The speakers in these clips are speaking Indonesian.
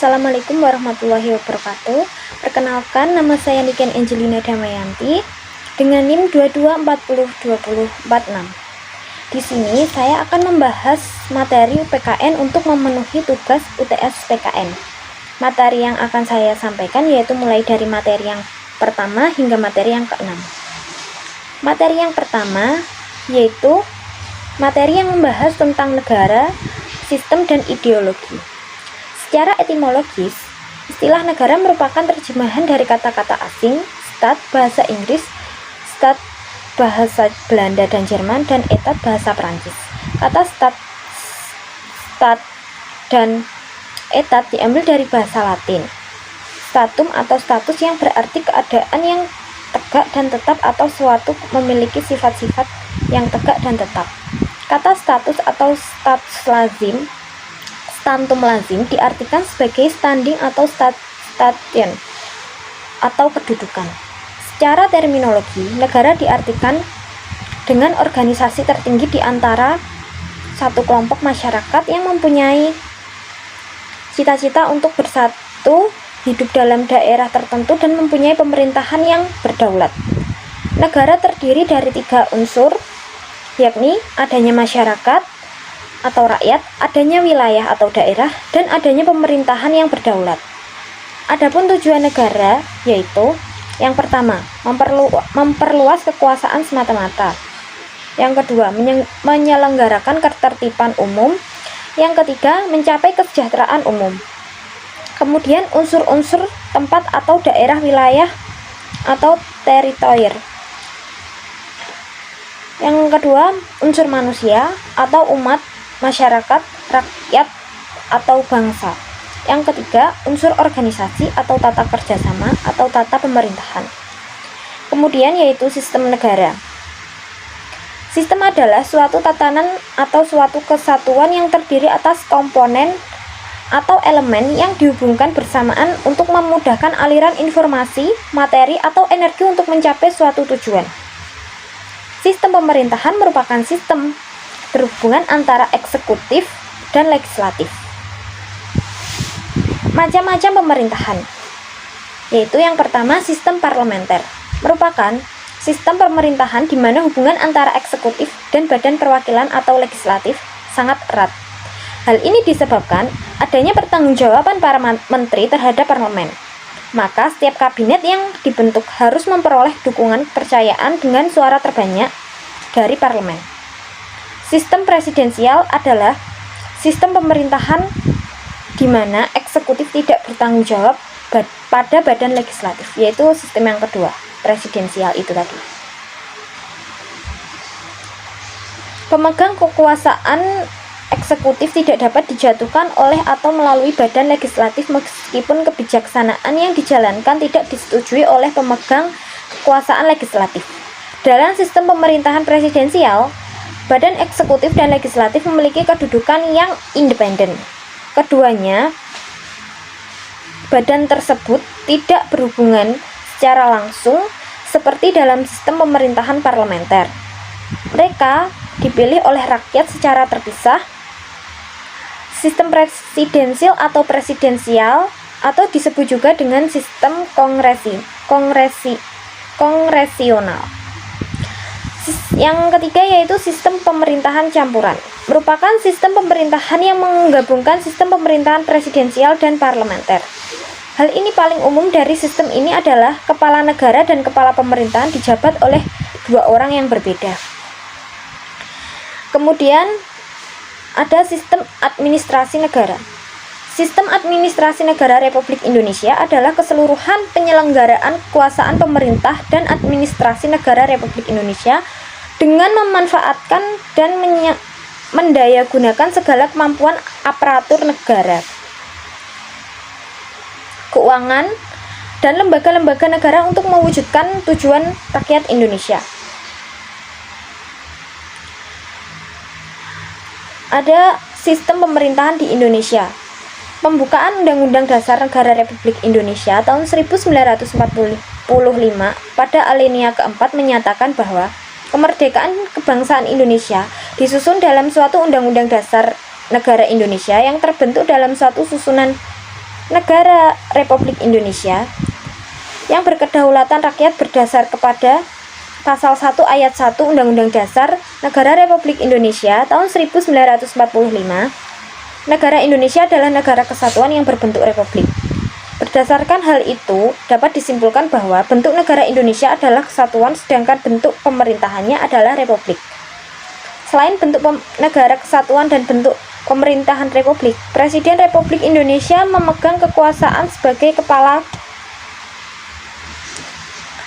Assalamualaikum warahmatullahi wabarakatuh. Perkenalkan, nama saya Niken Angelina Damayanti dengan NIM 22402046. Di sini saya akan membahas materi PKN untuk memenuhi tugas UTS PKN. Materi yang akan saya sampaikan yaitu mulai dari materi yang pertama hingga materi yang keenam. Materi yang pertama yaitu materi yang membahas tentang negara, sistem, dan ideologi. Secara etimologis, istilah negara merupakan terjemahan dari kata-kata asing, stat bahasa Inggris, stat bahasa Belanda dan Jerman, dan etat bahasa Prancis. Kata stat dan etat diambil dari bahasa Latin. Statum atau status yang berarti keadaan yang tegak dan tetap atau suatu memiliki sifat-sifat yang tegak dan tetap. Kata status atau stantum lazim diartikan sebagai standing atau station atau kedudukan. Secara terminologi, negara diartikan dengan organisasi tertinggi di antara satu kelompok masyarakat yang mempunyai cita-cita untuk bersatu, hidup dalam daerah tertentu, dan mempunyai pemerintahan yang berdaulat. Negara terdiri dari 3 unsur, yakni adanya masyarakat atau rakyat, adanya wilayah atau daerah, dan adanya pemerintahan yang berdaulat. Adapun tujuan negara yaitu yang pertama, memperluas kekuasaan semata-mata. Yang kedua, menyelenggarakan ketertiban umum. Yang ketiga, mencapai kesejahteraan umum. Kemudian unsur-unsur tempat atau daerah wilayah atau teritorial. Yang kedua, unsur manusia atau umat, masyarakat, rakyat, atau bangsa. Yang ketiga, unsur organisasi atau tata kerjasama atau tata pemerintahan. Kemudian yaitu sistem negara. Sistem adalah suatu tatanan atau suatu kesatuan yang terdiri atas komponen atau elemen yang dihubungkan bersamaan untuk memudahkan aliran informasi, materi, atau energi untuk mencapai suatu tujuan. Sistem pemerintahan merupakan sistem berhubungan antara eksekutif dan legislatif. Macam-macam pemerintahan, yaitu yang pertama sistem parlementer, merupakan sistem pemerintahan di mana hubungan antara eksekutif dan badan perwakilan atau legislatif sangat erat. Hal ini disebabkan adanya pertanggungjawaban para menteri terhadap parlemen. Maka setiap kabinet yang dibentuk harus memperoleh dukungan kepercayaan dengan suara terbanyak dari parlemen. Sistem presidensial adalah sistem pemerintahan di mana eksekutif tidak bertanggung jawab pada badan legislatif, yaitu sistem yang kedua, presidensial itu tadi. Pemegang kekuasaan eksekutif tidak dapat dijatuhkan oleh atau melalui badan legislatif meskipun kebijaksanaan yang dijalankan tidak disetujui oleh pemegang kekuasaan legislatif. Dalam sistem pemerintahan presidensial, badan eksekutif dan legislatif memiliki kedudukan yang independen. Keduanya, badan tersebut tidak berhubungan secara langsung seperti dalam sistem pemerintahan parlementer. Mereka dipilih oleh rakyat secara terpisah. Sistem presidensial atau presidensial atau disebut juga dengan sistem kongresional. Yang ketiga yaitu sistem pemerintahan campuran, merupakan sistem pemerintahan yang menggabungkan sistem pemerintahan presidensial dan parlementer. Hal ini paling umum dari sistem ini adalah kepala negara dan kepala pemerintahan dijabat oleh 2 orang yang berbeda. Kemudian ada sistem administrasi negara. Sistem administrasi negara Republik Indonesia adalah keseluruhan penyelenggaraan kekuasaan pemerintah dan administrasi negara Republik Indonesia dengan memanfaatkan dan mendayagunakan segala kemampuan aparatur negara, keuangan, dan lembaga-lembaga negara untuk mewujudkan tujuan rakyat Indonesia. Ada sistem pemerintahan di Indonesia. Pembukaan Undang-Undang Dasar Negara Republik Indonesia tahun 1945 pada alinea keempat menyatakan bahwa kemerdekaan kebangsaan Indonesia disusun dalam suatu Undang-Undang Dasar Negara Indonesia yang terbentuk dalam suatu susunan negara Republik Indonesia yang berkedaulatan rakyat berdasar kepada Pasal 1 Ayat 1 Undang-Undang Dasar Negara Republik Indonesia tahun 1945. Negara Indonesia adalah negara kesatuan yang berbentuk republik. Berdasarkan hal itu, dapat disimpulkan bahwa bentuk negara Indonesia adalah kesatuan, sedangkan bentuk pemerintahannya adalah republik. Selain bentuk negara kesatuan dan bentuk pemerintahan republik, Presiden Republik Indonesia memegang kekuasaan sebagai kepala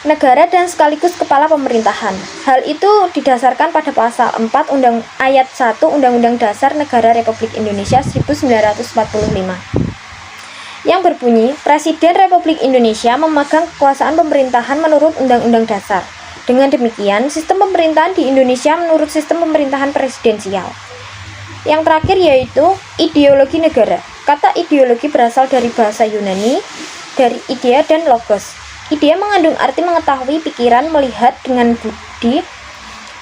negara dan sekaligus kepala pemerintahan. Hal itu didasarkan pada pasal 4 ayat 1 Undang-Undang Dasar Negara Republik Indonesia 1945 yang berbunyi, Presiden Republik Indonesia memegang kekuasaan pemerintahan menurut Undang-Undang Dasar. Dengan demikian, sistem pemerintahan di Indonesia menurut sistem pemerintahan presidensial. Yang terakhir yaitu ideologi negara. Kata ideologi berasal dari bahasa Yunani, dari idea dan logos. Idea mengandung arti mengetahui, pikiran, melihat dengan budi,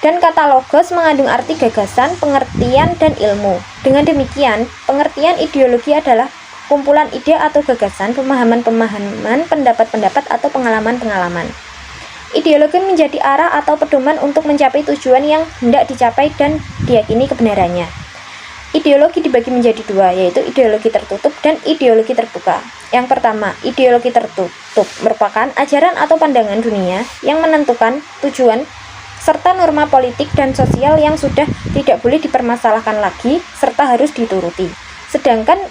dan kata logos mengandung arti gagasan, pengertian, dan ilmu. Dengan demikian, pengertian ideologi adalah kumpulan ide atau gagasan, pemahaman-pemahaman, pendapat-pendapat, atau pengalaman-pengalaman. Ideologi menjadi arah atau pedoman untuk mencapai tujuan yang hendak dicapai dan diyakini kebenarannya. Ideologi dibagi menjadi dua, yaitu ideologi tertutup dan ideologi terbuka. Yang pertama, ideologi tertutup merupakan ajaran atau pandangan dunia yang menentukan tujuan serta norma politik dan sosial yang sudah tidak boleh dipermasalahkan lagi serta harus dituruti. Sedangkan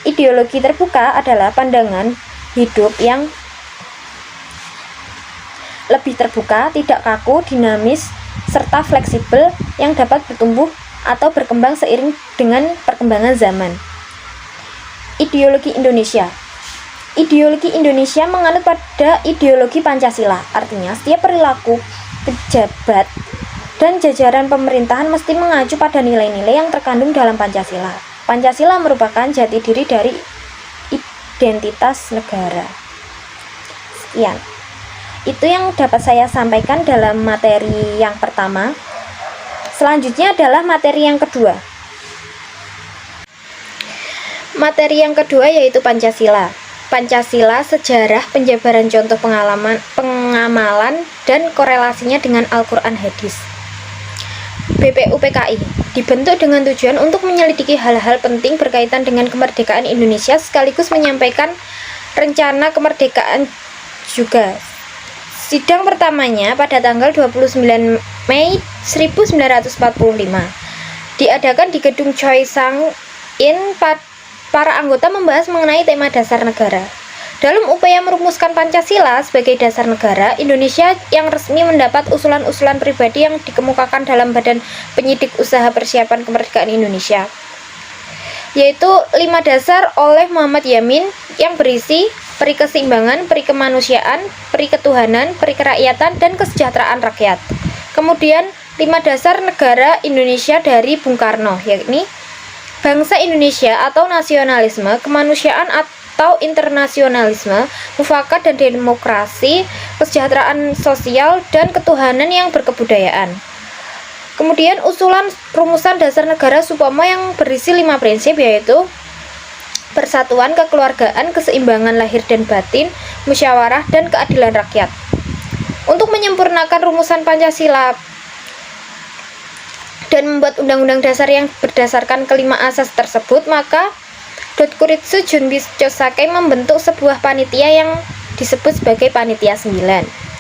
ideologi terbuka adalah pandangan hidup yang lebih terbuka, tidak kaku, dinamis, serta fleksibel yang dapat bertumbuh atau berkembang seiring dengan perkembangan zaman. Ideologi Indonesia. Ideologi Indonesia menganut pada ideologi Pancasila, artinya setiap perilaku pejabat dan jajaran pemerintahan mesti mengacu pada nilai-nilai yang terkandung dalam Pancasila. Pancasila merupakan jati diri dari identitas negara. Sekian. Itu yang dapat saya sampaikan dalam materi yang pertama. Selanjutnya adalah materi yang kedua. Materi yang kedua yaitu Pancasila. Pancasila, sejarah, penjabaran contoh pengamalan, dan korelasinya dengan Al-Quran Hadis. BPUPKI dibentuk dengan tujuan untuk menyelidiki hal-hal penting berkaitan dengan kemerdekaan Indonesia sekaligus menyampaikan rencana kemerdekaan juga. Sidang pertamanya pada tanggal 29 Mei 1945 diadakan di Gedung Choi Sang In. Para anggota membahas mengenai tema dasar negara. Dalam upaya merumuskan Pancasila sebagai dasar negara, Indonesia yang resmi mendapat usulan-usulan pribadi yang dikemukakan dalam Badan Penyidik Usaha Persiapan Kemerdekaan Indonesia, yaitu 5 dasar oleh Muhammad Yamin yang berisi peri keseimbangan, peri kemanusiaan, peri ketuhanan, peri kerakyatan, dan kesejahteraan rakyat. Kemudian 5 dasar negara Indonesia dari Bung Karno, yakni bangsa Indonesia atau nasionalisme, kemanusiaan atau internasionalisme, mufakat dan demokrasi, kesejahteraan sosial, dan ketuhanan yang berkebudayaan. Kemudian usulan rumusan dasar negara Supomo yang berisi 5 prinsip, yaitu persatuan, kekeluargaan, keseimbangan lahir dan batin, musyawarah, dan keadilan rakyat. Untuk menyempurnakan rumusan Pancasila dan membuat undang-undang dasar yang berdasarkan kelima asas tersebut, maka Dotkuritsu Junbisho Sakai membentuk sebuah panitia yang disebut sebagai Panitia 9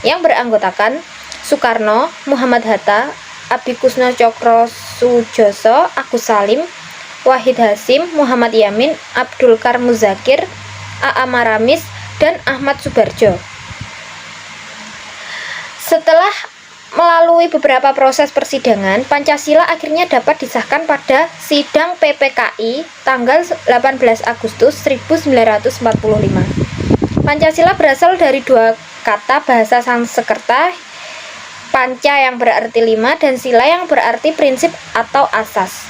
yang beranggotakan Soekarno, Muhammad Hatta, Abikusno Cokro Sujoso, Agus Salim, Wahid Hasim, Muhammad Yamin, Abdul Kar Muzakir, A.A. Maramis, dan Ahmad Subarjo. Setelah melalui beberapa proses persidangan, Pancasila akhirnya dapat disahkan pada sidang PPKI tanggal 18 Agustus 1945. Pancasila berasal dari 2 kata bahasa Sanskerta, panca yang berarti 5 dan sila yang berarti prinsip atau asas.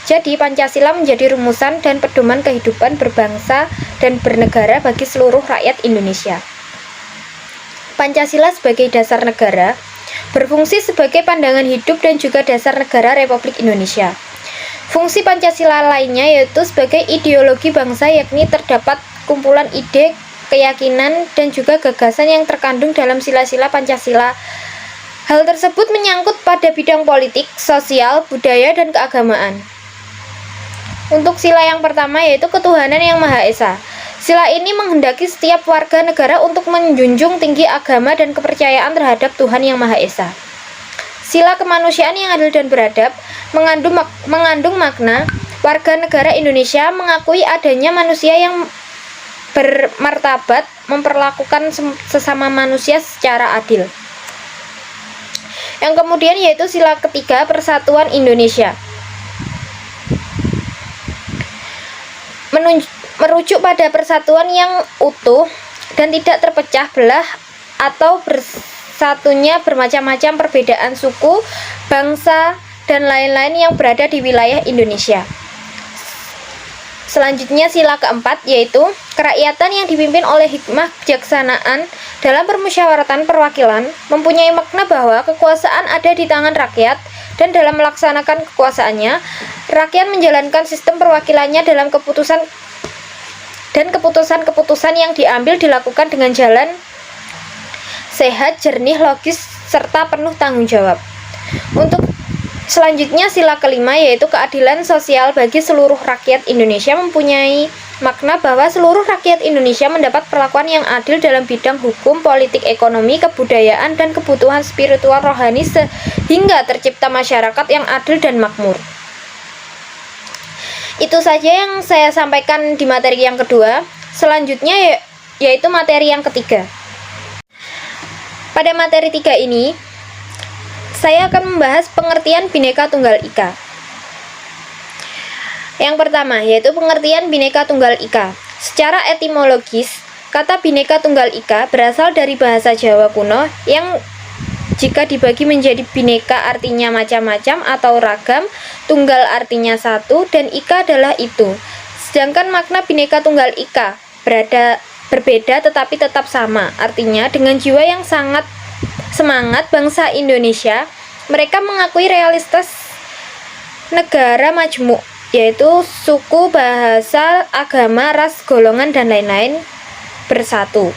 Jadi Pancasila menjadi rumusan dan pedoman kehidupan berbangsa dan bernegara bagi seluruh rakyat Indonesia. Pancasila sebagai dasar negara berfungsi sebagai pandangan hidup dan juga dasar negara Republik Indonesia. Fungsi Pancasila lainnya yaitu sebagai ideologi bangsa, yakni terdapat kumpulan ide, keyakinan, dan juga gagasan yang terkandung dalam sila-sila Pancasila. Hal tersebut menyangkut pada bidang politik, sosial, budaya, dan keagamaan. Untuk sila yang pertama yaitu ketuhanan yang Maha Esa. Sila ini menghendaki setiap warga negara untuk menjunjung tinggi agama dan kepercayaan terhadap Tuhan yang Maha Esa. Sila kemanusiaan yang adil dan beradab mengandung makna warga negara Indonesia mengakui adanya manusia yang bermartabat, memperlakukan sesama manusia secara adil. Yang kemudian yaitu sila ketiga, Persatuan Indonesia. Merujuk pada persatuan yang utuh dan tidak terpecah belah atau bersatunya bermacam-macam perbedaan suku, bangsa, dan lain-lain yang berada di wilayah Indonesia. Selanjutnya sila keempat yaitu kerakyatan yang dipimpin oleh hikmah kebijaksanaan dalam permusyawaratan perwakilan mempunyai makna bahwa kekuasaan ada di tangan rakyat dan dalam melaksanakan kekuasaannya rakyat menjalankan sistem perwakilannya dalam keputusan-keputusan yang diambil dilakukan dengan jalan sehat, jernih, logis, serta penuh tanggung jawab. Untuk selanjutnya sila kelima yaitu keadilan sosial bagi seluruh rakyat Indonesia mempunyai makna bahwa seluruh rakyat Indonesia mendapat perlakuan yang adil dalam bidang hukum, politik, ekonomi, kebudayaan, dan kebutuhan spiritual rohani sehingga tercipta masyarakat yang adil dan makmur. Itu saja yang saya sampaikan di materi yang kedua. Selanjutnya yaitu materi yang ketiga. Pada materi 3 ini, saya akan membahas pengertian Bhinneka Tunggal Ika. Yang pertama, yaitu pengertian Bhinneka Tunggal Ika. Secara etimologis, kata Bhinneka Tunggal Ika berasal dari bahasa Jawa kuno yang jika dibagi menjadi bhinneka artinya macam-macam atau ragam, tunggal artinya satu, dan ika adalah itu. Sedangkan makna Bhinneka Tunggal Ika berbeda tetapi tetap sama. Artinya dengan jiwa yang sangat semangat bangsa Indonesia, mereka mengakui realitas negara majmuk, yaitu suku, bahasa, agama, ras, golongan, dan lain-lain bersatu.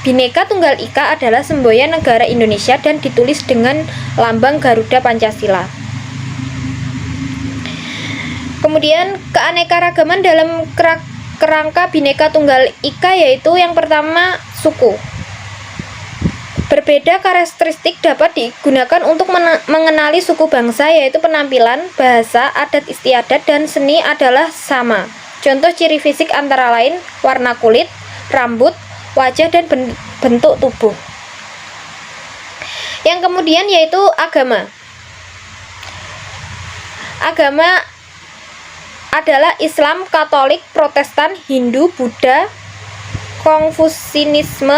Bhinneka Tunggal Ika adalah semboyan negara Indonesia dan ditulis dengan lambang Garuda Pancasila. Kemudian keanekaragaman dalam kerangka Bhinneka Tunggal Ika yaitu yang pertama suku. Berbeda karakteristik dapat digunakan untuk mengenali suku bangsa yaitu penampilan, bahasa, adat istiadat, dan seni adalah sama. Contoh ciri fisik antara lain warna kulit, rambut, wajah, dan bentuk tubuh. Yang kemudian yaitu agama. Agama adalah Islam, Katolik, Protestan, Hindu, Buddha, Konfusianisme.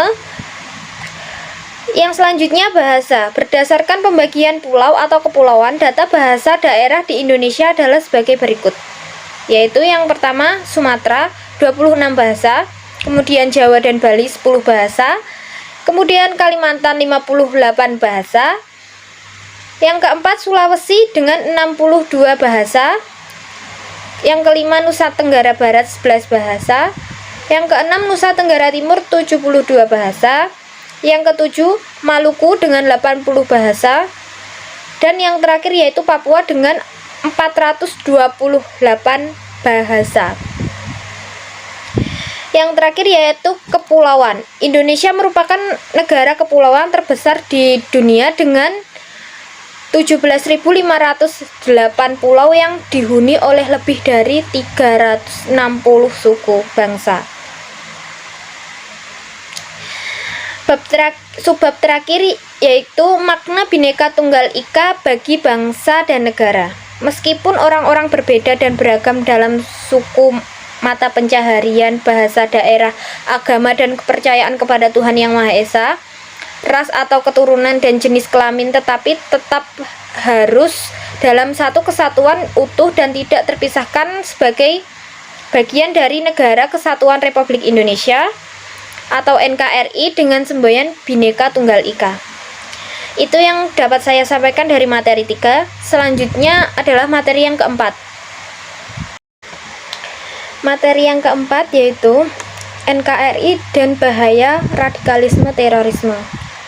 Yang selanjutnya bahasa. Berdasarkan pembagian pulau atau kepulauan, data bahasa daerah di Indonesia adalah sebagai berikut. Yaitu yang pertama Sumatera 26 bahasa, kemudian Jawa dan Bali 10 bahasa, kemudian Kalimantan 58 bahasa, yang keempat Sulawesi dengan 62 bahasa, yang kelima Nusa Tenggara Barat 11 bahasa, yang keenam Nusa Tenggara Timur 72 bahasa, yang ketujuh Maluku dengan 80 bahasa, dan yang terakhir yaitu Papua dengan 428 bahasa. Yang terakhir yaitu kepulauan. Indonesia merupakan negara kepulauan terbesar di dunia dengan 17.508 pulau yang dihuni oleh lebih dari 360 suku bangsa. Subbab terakhir yaitu makna Bhinneka Tunggal Ika bagi bangsa dan negara. Meskipun orang-orang berbeda dan beragam dalam suku, mata pencaharian, bahasa daerah, agama, dan kepercayaan kepada Tuhan Yang Maha Esa, ras atau keturunan dan jenis kelamin, tetapi tetap harus dalam satu kesatuan utuh dan tidak terpisahkan sebagai bagian dari Negara Kesatuan Republik Indonesia atau NKRI dengan semboyan Bhinneka Tunggal Ika. Itu yang dapat saya sampaikan dari materi 3. Selanjutnya adalah materi yang keempat. Materi yang keempat yaitu NKRI dan bahaya radikalisme terorisme.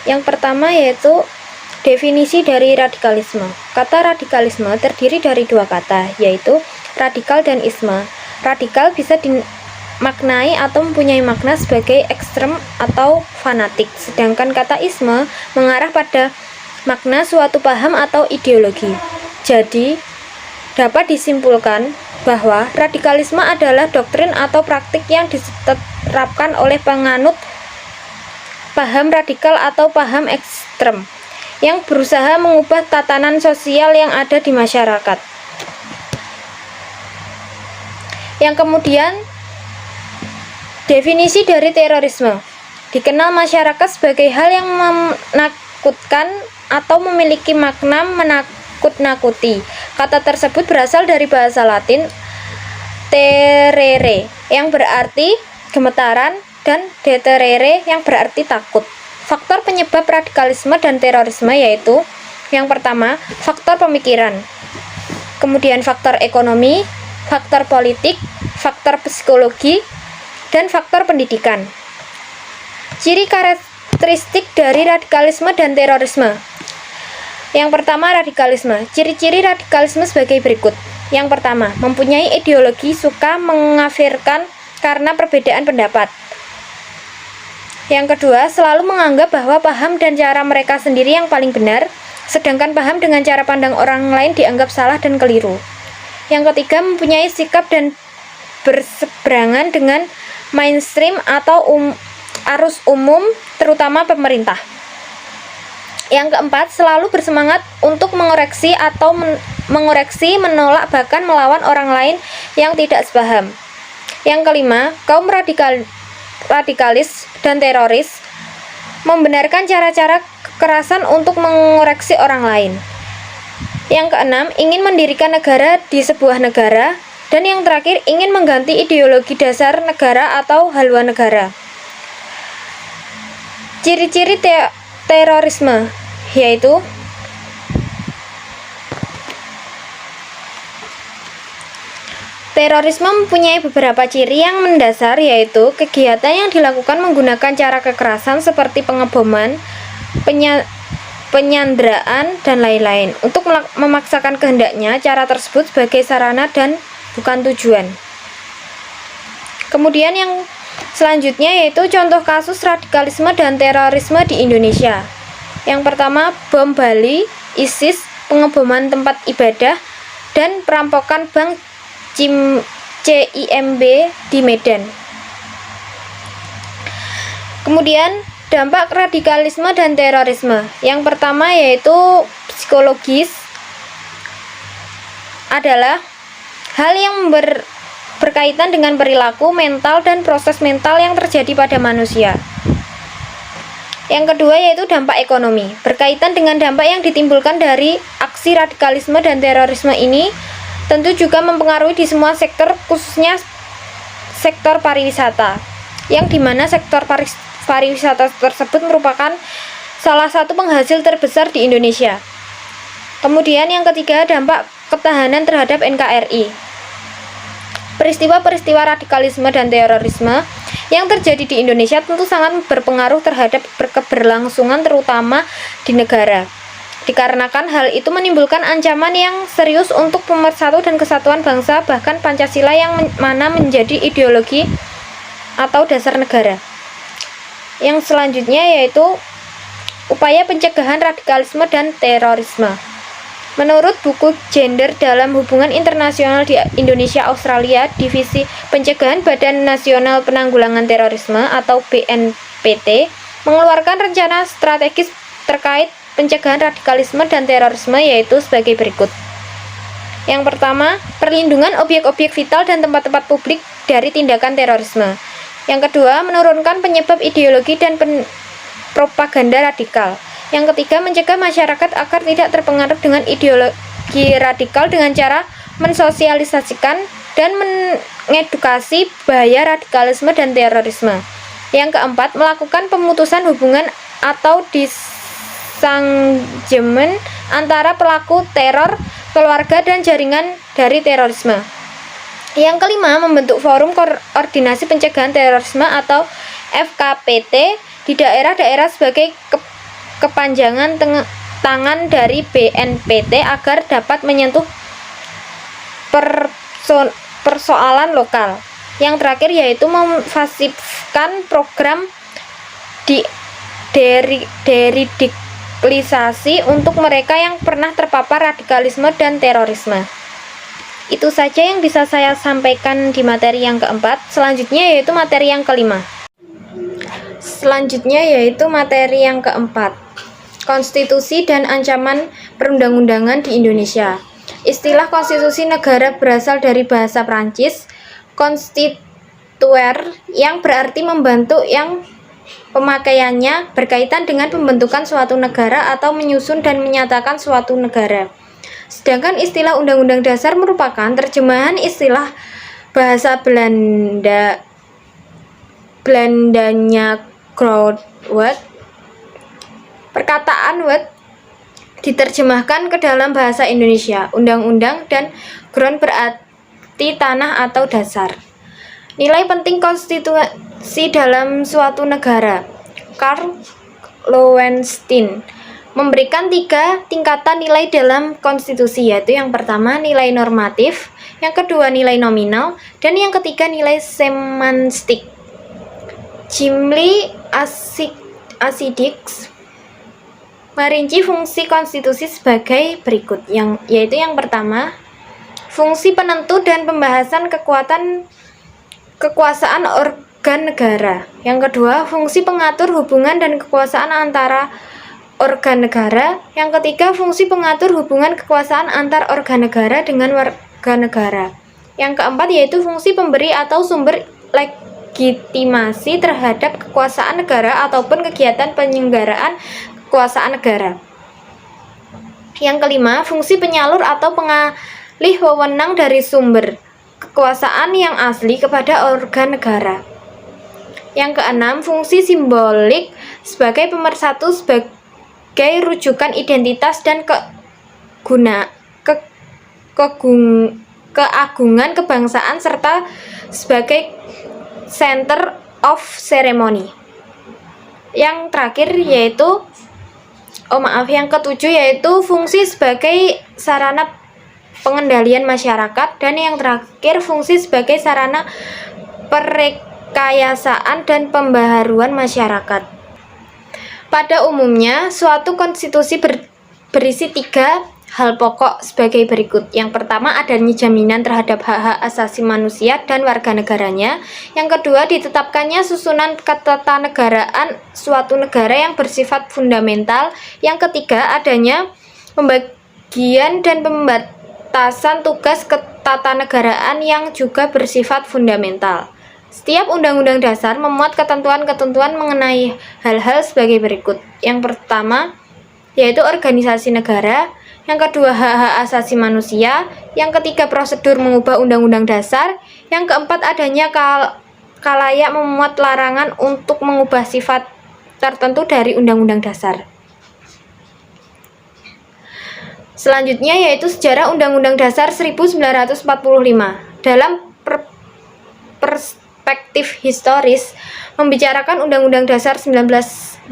Yang pertama yaitu definisi dari radikalisme. Kata radikalisme terdiri dari dua kata, yaitu radikal dan isme. Radikal bisa dimaknai atau mempunyai makna sebagai ekstrem atau fanatik, sedangkan kata isme mengarah pada makna suatu paham atau ideologi. Jadi, dapat disimpulkan bahwa radikalisme adalah doktrin atau praktik yang diterapkan oleh penganut paham radikal atau paham ekstrem yang berusaha mengubah tatanan sosial yang ada di masyarakat. Yang kemudian, definisi dari terorisme. Dikenal masyarakat sebagai hal yang menakutkan atau memiliki makna menakut-nakuti. Kata tersebut berasal dari bahasa Latin terere yang berarti gemetaran dan deterere yang berarti takut. Faktor penyebab radikalisme dan terorisme yaitu yang pertama, faktor pemikiran. Kemudian faktor ekonomi, faktor politik, faktor psikologi, dan faktor pendidikan. Ciri karakteristik dari radikalisme dan terorisme. Yang pertama, radikalisme. Ciri-ciri radikalisme sebagai berikut. Yang pertama, mempunyai ideologi suka mengkafirkan karena perbedaan pendapat. Yang kedua, selalu menganggap bahwa paham dan cara mereka sendiri yang paling benar, sedangkan paham dengan cara pandang orang lain dianggap salah dan keliru. Yang ketiga, mempunyai sikap dan berseberangan dengan mainstream atau arus umum, terutama pemerintah. Yang keempat, selalu bersemangat untuk mengoreksi atau menolak, bahkan melawan orang lain yang tidak sepaham. Yang kelima, kaum radikalis dan teroris membenarkan cara-cara kekerasan untuk mengoreksi orang lain. Yang keenam, ingin mendirikan negara di sebuah negara. Dan yang terakhir, ingin mengganti ideologi dasar negara atau haluan negara. Ciri-ciri terorisme yaitu terorisme mempunyai beberapa ciri yang mendasar, yaitu kegiatan yang dilakukan menggunakan cara kekerasan seperti pengeboman, penyanderaan, dan lain-lain untuk memaksakan kehendaknya. Cara tersebut sebagai sarana dan bukan tujuan. Kemudian yang selanjutnya yaitu contoh kasus radikalisme dan terorisme di Indonesia. Yang pertama, bom Bali, ISIS, pengeboman tempat ibadah, dan perampokan bank CIMB di Medan. Kemudian, dampak radikalisme dan terorisme. Yang pertama yaitu psikologis, adalah hal yang berkaitan dengan perilaku, mental, dan proses mental yang terjadi pada manusia. Yang kedua yaitu dampak ekonomi, berkaitan dengan dampak yang ditimbulkan dari aksi radikalisme dan terorisme ini, tentu juga mempengaruhi di semua sektor, khususnya sektor pariwisata, yang dimana sektor pariwisata tersebut merupakan salah satu penghasil terbesar di Indonesia. Kemudian yang ketiga, dampak ketahanan terhadap NKRI. Peristiwa-peristiwa radikalisme dan terorisme yang terjadi di Indonesia tentu sangat berpengaruh terhadap keberlangsungan terutama di negara. Dikarenakan hal itu menimbulkan ancaman yang serius untuk pemersatu dan kesatuan bangsa, bahkan Pancasila yang mana menjadi ideologi atau dasar negara. Yang selanjutnya yaitu upaya pencegahan radikalisme dan terorisme. Menurut buku Gender dalam Hubungan Internasional di Indonesia Australia, Divisi Pencegahan Badan Nasional Penanggulangan Terorisme atau BNPT mengeluarkan rencana strategis terkait pencegahan radikalisme dan terorisme, yaitu sebagai berikut. Yang pertama, perlindungan objek-objek vital dan tempat-tempat publik dari tindakan terorisme. Yang kedua, menurunkan penyebab ideologi dan propaganda radikal. Yang ketiga, mencegah masyarakat agar tidak terpengaruh dengan ideologi radikal dengan cara mensosialisasikan dan mengedukasi bahaya radikalisme dan terorisme. Yang keempat, melakukan pemutusan hubungan atau disangjemen antara pelaku teror, keluarga, dan jaringan dari terorisme. Yang kelima, membentuk Forum Koordinasi Pencegahan Terorisme atau FKPT di daerah-daerah sebagai kepanjangan tangan dari BNPT agar dapat menyentuh persoalan lokal. Yang terakhir yaitu memfasilitasi program deradikalisasi untuk mereka yang pernah terpapar radikalisme dan terorisme. Itu saja yang bisa saya sampaikan di materi yang keempat. Selanjutnya yaitu materi yang kelima. Konstitusi dan ancaman perundang-undangan di Indonesia. Istilah konstitusi negara berasal dari bahasa Prancis constituer yang berarti membentuk, yang pemakaiannya berkaitan dengan pembentukan suatu negara atau menyusun dan menyatakan suatu negara. Sedangkan istilah Undang-Undang Dasar merupakan terjemahan istilah bahasa Belandanya Grondwet. Perkataan wet diterjemahkan ke dalam bahasa Indonesia. Undang-undang dan grond berarti tanah atau dasar. Nilai penting konstitusi dalam suatu negara. Karl Lowenstein memberikan 3 tingkatan nilai dalam konstitusi, yaitu yang pertama nilai normatif, yang kedua nilai nominal, dan yang ketiga nilai semantik. Jimli Acidics merinci fungsi konstitusi sebagai berikut, yaitu yang pertama, fungsi penentu dan pembahasan kekuasaan organ negara. Yang kedua, fungsi pengatur hubungan dan kekuasaan antara organ negara. Yang ketiga, fungsi pengatur hubungan kekuasaan antar organ negara dengan warga negara. Yang keempat yaitu fungsi pemberi atau sumber legitimasi terhadap kekuasaan negara ataupun kegiatan penyelenggaraan kekuasaan negara. Yang kelima, fungsi penyalur atau pengalih wewenang dari sumber kekuasaan yang asli kepada organ negara. Yang keenam, fungsi simbolik sebagai pemersatu sebagai rujukan identitas dan keagungan kebangsaan serta sebagai center of ceremony. Yang terakhir yaitu yang ketujuh yaitu fungsi sebagai sarana pengendalian masyarakat, dan yang terakhir fungsi sebagai sarana perekayasaan dan pembaharuan masyarakat. Pada umumnya, suatu konstitusi berisi 3 hal pokok sebagai berikut. Yang pertama, adanya jaminan terhadap hak-hak asasi manusia dan warga negaranya. Yang kedua, ditetapkannya susunan ketatanegaraan suatu negara yang bersifat fundamental. Yang ketiga, adanya pembagian dan pembatasan tugas ketatanegaraan yang juga bersifat fundamental. Setiap undang-undang dasar memuat ketentuan-ketentuan mengenai hal-hal sebagai berikut. Yang pertama, yaitu organisasi negara. Yang kedua, hak-hak asasi manusia. Yang ketiga, prosedur mengubah undang-undang dasar. Yang keempat, adanya kalayak memuat larangan untuk mengubah sifat tertentu dari undang-undang dasar. Selanjutnya yaitu sejarah Undang-Undang Dasar 1945. Dalam perspektif historis, membicarakan Undang-Undang Dasar 1945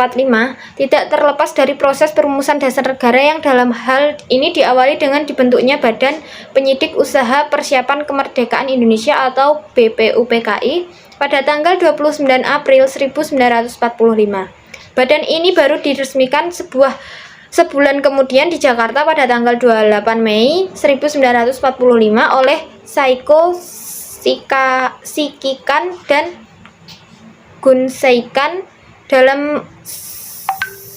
tidak terlepas dari proses perumusan dasar negara yang dalam hal ini diawali dengan dibentuknya Badan Penyidik Usaha Persiapan Kemerdekaan Indonesia atau BPUPKI pada tanggal 29 April 1945. Badan ini baru diresmikan sebulan kemudian di Jakarta pada tanggal 28 Mei 1945 oleh Saiko Sikikan dan Gun Seikan. Dalam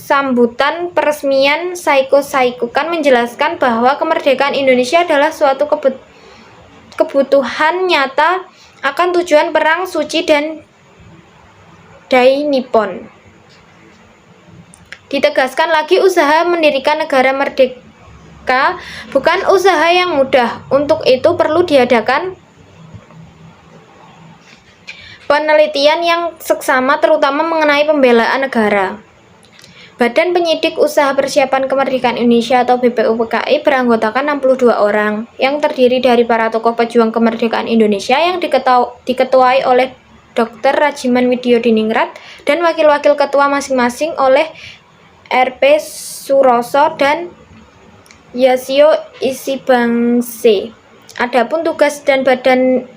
sambutan peresmian, Saiko Saikukan menjelaskan bahwa kemerdekaan Indonesia adalah suatu kebutuhan nyata akan tujuan perang suci dan Dai Nippon. Ditegaskan lagi, usaha mendirikan negara merdeka bukan usaha yang mudah. Untuk itu perlu diadakan penelitian yang seksama terutama mengenai pembelaan negara. Badan Penyidik Usaha Persiapan Kemerdekaan Indonesia atau BPUPKI beranggotakan 62 orang yang terdiri dari para tokoh pejuang kemerdekaan Indonesia yang diketuai oleh Dr. Rajiman Widyodiningrat dan wakil-wakil ketua masing-masing oleh RP Suroso dan Yasio Isibangse. Adapun tugas dan badan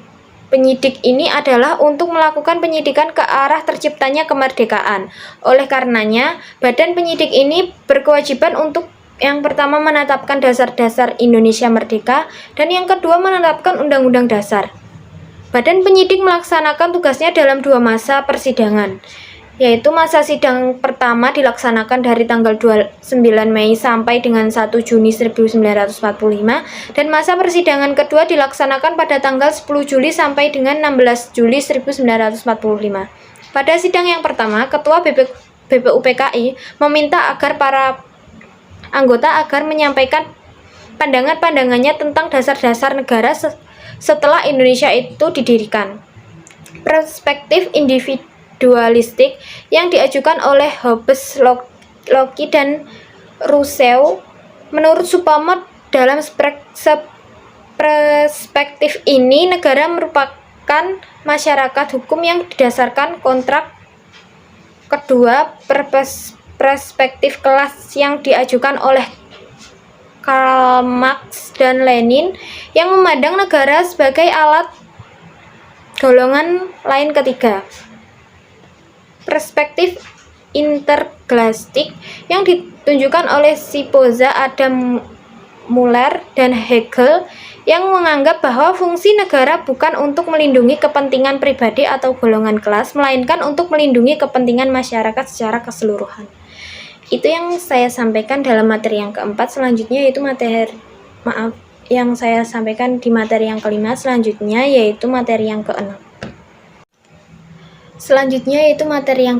penyidik ini adalah untuk melakukan penyidikan ke arah terciptanya kemerdekaan. Oleh karenanya, badan penyidik ini berkewajiban untuk yang pertama menetapkan dasar-dasar Indonesia merdeka dan yang kedua menetapkan undang-undang dasar. Badan penyidik melaksanakan tugasnya dalam 2 masa persidangan, yaitu masa sidang pertama dilaksanakan dari tanggal 29 Mei sampai dengan 1 Juni 1945 dan masa persidangan kedua dilaksanakan pada tanggal 10 Juli sampai dengan 16 Juli 1945. Pada sidang yang pertama, Ketua BPUPKI meminta agar para anggota agar menyampaikan pandangan-pandangannya tentang dasar-dasar negara setelah Indonesia itu didirikan. Perspektif individualistik yang diajukan oleh Hobbes, Locke, dan Rousseau. Menurut Supomo, dalam perspektif ini negara merupakan masyarakat hukum yang didasarkan kontrak. Kedua, perspektif kelas yang diajukan oleh Karl Marx dan Lenin yang memandang negara sebagai alat golongan lain ketiga. Perspektif intergalaktik yang ditunjukkan oleh Spinoza, Adam Muller, dan Hegel yang menganggap bahwa fungsi negara bukan untuk melindungi kepentingan pribadi atau golongan kelas, melainkan untuk melindungi kepentingan masyarakat secara keseluruhan. Itu yang saya sampaikan dalam materi yang keempat. Selanjutnya yaitu yang saya sampaikan di materi yang kelima. Selanjutnya yaitu materi yang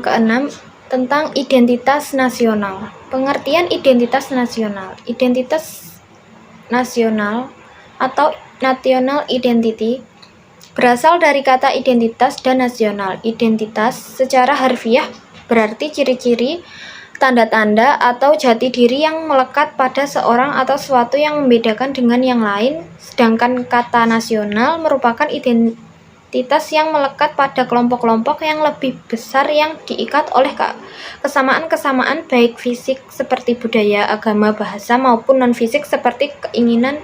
keenam. Tentang identitas nasional. Pengertian identitas nasional. Identitas nasional atau national identity berasal dari kata identitas dan nasional. Identitas secara harfiah berarti ciri-ciri, tanda-tanda, atau jati diri yang melekat pada seorang atau sesuatu yang membedakan dengan yang lain, sedangkan kata nasional merupakan identitas yang melekat pada kelompok-kelompok yang lebih besar yang diikat oleh kesamaan-kesamaan baik fisik seperti budaya, agama, bahasa, maupun non-fisik seperti keinginan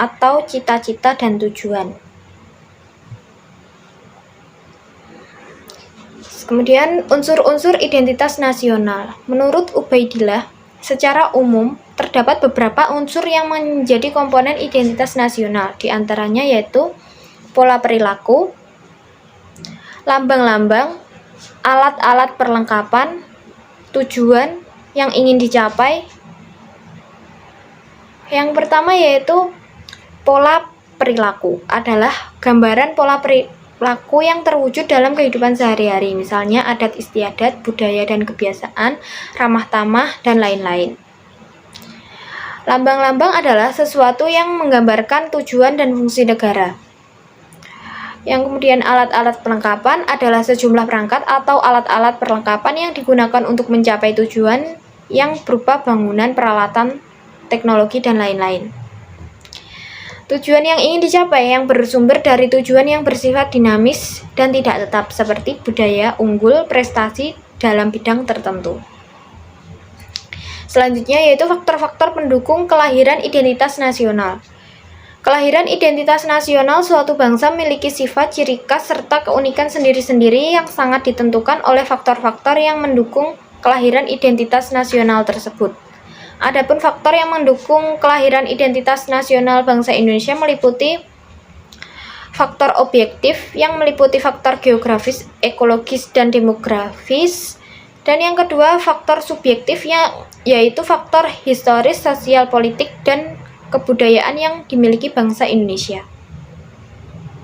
atau cita-cita dan tujuan. Kemudian unsur-unsur identitas nasional. Menurut Ubaidillah, secara umum terdapat beberapa unsur yang menjadi komponen identitas nasional, di antaranya yaitu pola perilaku, lambang-lambang, alat-alat perlengkapan, tujuan yang ingin dicapai. Yang pertama yaitu pola perilaku adalah gambaran pola perilaku yang terwujud dalam kehidupan sehari-hari, misalnya adat istiadat, budaya dan kebiasaan, ramah tamah, dan lain-lain. Lambang-lambang adalah sesuatu yang menggambarkan tujuan dan fungsi negara. Yang kemudian alat-alat perlengkapan adalah sejumlah perangkat atau alat-alat perlengkapan yang digunakan untuk mencapai tujuan yang berupa bangunan, peralatan, teknologi, dan lain-lain. Tujuan yang ingin dicapai yang bersumber dari tujuan yang bersifat dinamis dan tidak tetap, seperti budaya unggul, prestasi dalam bidang tertentu. Selanjutnya yaitu faktor-faktor pendukung kelahiran identitas nasional. Kelahiran identitas nasional suatu bangsa memiliki sifat, ciri khas, serta keunikan sendiri-sendiri yang sangat ditentukan oleh faktor-faktor yang mendukung kelahiran identitas nasional tersebut. Adapun faktor yang mendukung kelahiran identitas nasional bangsa Indonesia meliputi faktor objektif yang meliputi faktor geografis, ekologis, dan demografis, dan yang kedua faktor subjektif yaitu faktor historis, sosial, politik, dan kebudayaan yang dimiliki bangsa Indonesia.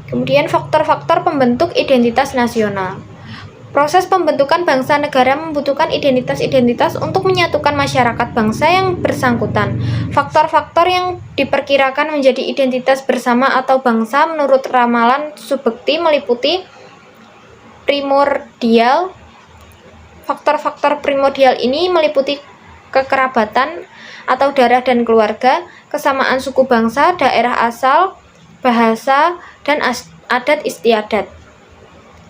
Kemudian faktor-faktor pembentuk identitas nasional. Proses pembentukan bangsa negara membutuhkan identitas-identitas untuk menyatukan masyarakat bangsa yang bersangkutan. Faktor-faktor yang diperkirakan menjadi identitas bersama atau bangsa menurut ramalan Subekti meliputi primordial, Faktor-faktor primordial ini meliputi kekerabatan atau darah dan keluarga, kesamaan suku bangsa, daerah asal, bahasa, dan adat istiadat.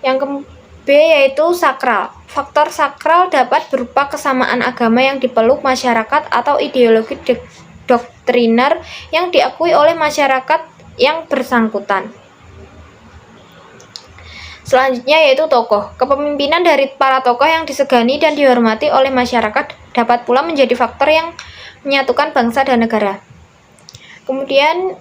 Yang B yaitu sakral. Faktor sakral dapat berupa kesamaan agama yang dipeluk masyarakat atau ideologi doktriner yang diakui oleh masyarakat yang bersangkutan. Selanjutnya yaitu tokoh. Kepemimpinan dari para tokoh yang disegani dan dihormati oleh masyarakat dapat pula menjadi faktor yang menyatukan bangsa dan negara. Kemudian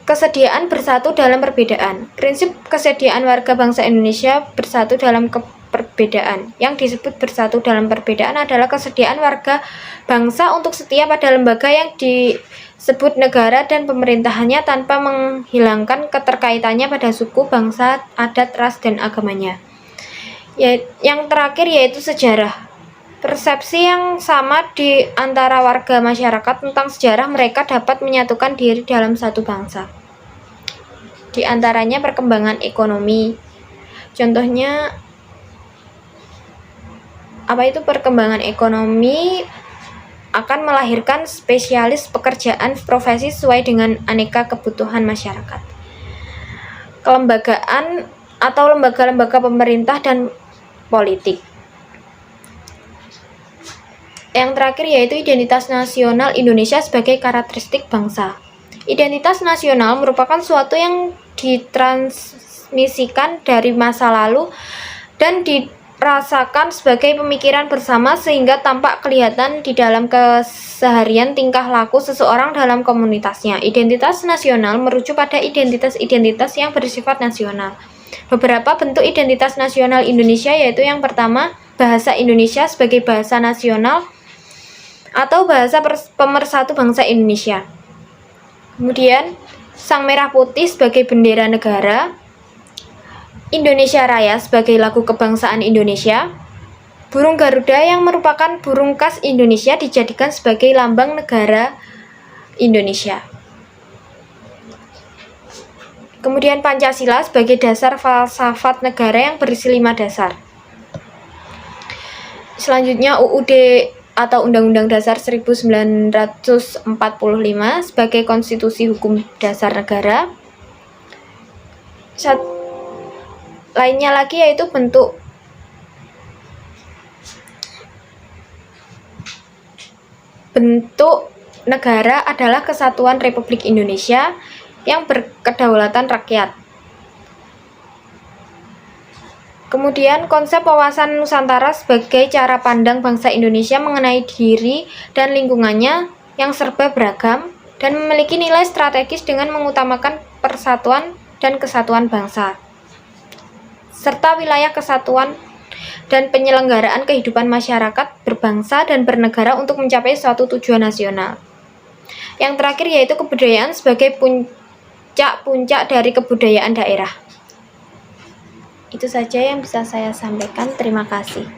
kesediaan bersatu dalam perbedaan. Prinsip kesediaan warga bangsa Indonesia bersatu dalam perbedaan. Yang disebut bersatu dalam perbedaan adalah kesediaan warga bangsa untuk setia pada lembaga yang disebut negara dan pemerintahannya tanpa menghilangkan keterkaitannya pada suku, bangsa, adat, ras, dan agamanya. Yang terakhir yaitu sejarah. Persepsi yang sama di antara warga masyarakat tentang sejarah mereka dapat menyatukan diri dalam satu bangsa. Di antaranya perkembangan ekonomi. Contohnya, apa itu perkembangan ekonomi akan melahirkan spesialis pekerjaan profesi sesuai dengan aneka kebutuhan masyarakat. Kelembagaan atau lembaga-lembaga pemerintah dan politik. Yang terakhir yaitu identitas nasional Indonesia sebagai karakteristik bangsa. Identitas nasional merupakan suatu yang ditransmisikan dari masa lalu dan dirasakan sebagai pemikiran bersama sehingga tampak kelihatan di dalam keseharian tingkah laku seseorang dalam komunitasnya. Identitas nasional merujuk pada identitas-identitas yang bersifat nasional. Beberapa bentuk identitas nasional Indonesia yaitu yang pertama, bahasa Indonesia sebagai bahasa nasional atau bahasa pemersatu bangsa Indonesia. Kemudian, sang merah putih sebagai bendera negara, Indonesia Raya sebagai lagu kebangsaan Indonesia, burung Garuda yang merupakan burung khas Indonesia dijadikan sebagai lambang negara Indonesia. Kemudian Pancasila sebagai dasar falsafat negara yang berisi 5 dasar. Selanjutnya UUD atau Undang-Undang Dasar 1945 sebagai konstitusi hukum dasar negara. Lainnya lagi yaitu bentuk negara adalah Kesatuan Republik Indonesia yang berkedaulatan rakyat. Kemudian konsep wawasan Nusantara sebagai cara pandang bangsa Indonesia mengenai diri dan lingkungannya yang serba beragam dan memiliki nilai strategis dengan mengutamakan persatuan dan kesatuan bangsa, serta wilayah kesatuan dan penyelenggaraan kehidupan masyarakat berbangsa dan bernegara untuk mencapai suatu tujuan nasional. Yang terakhir yaitu kebudayaan sebagai puncak-puncak dari kebudayaan daerah. Itu saja yang bisa saya sampaikan. Terima kasih.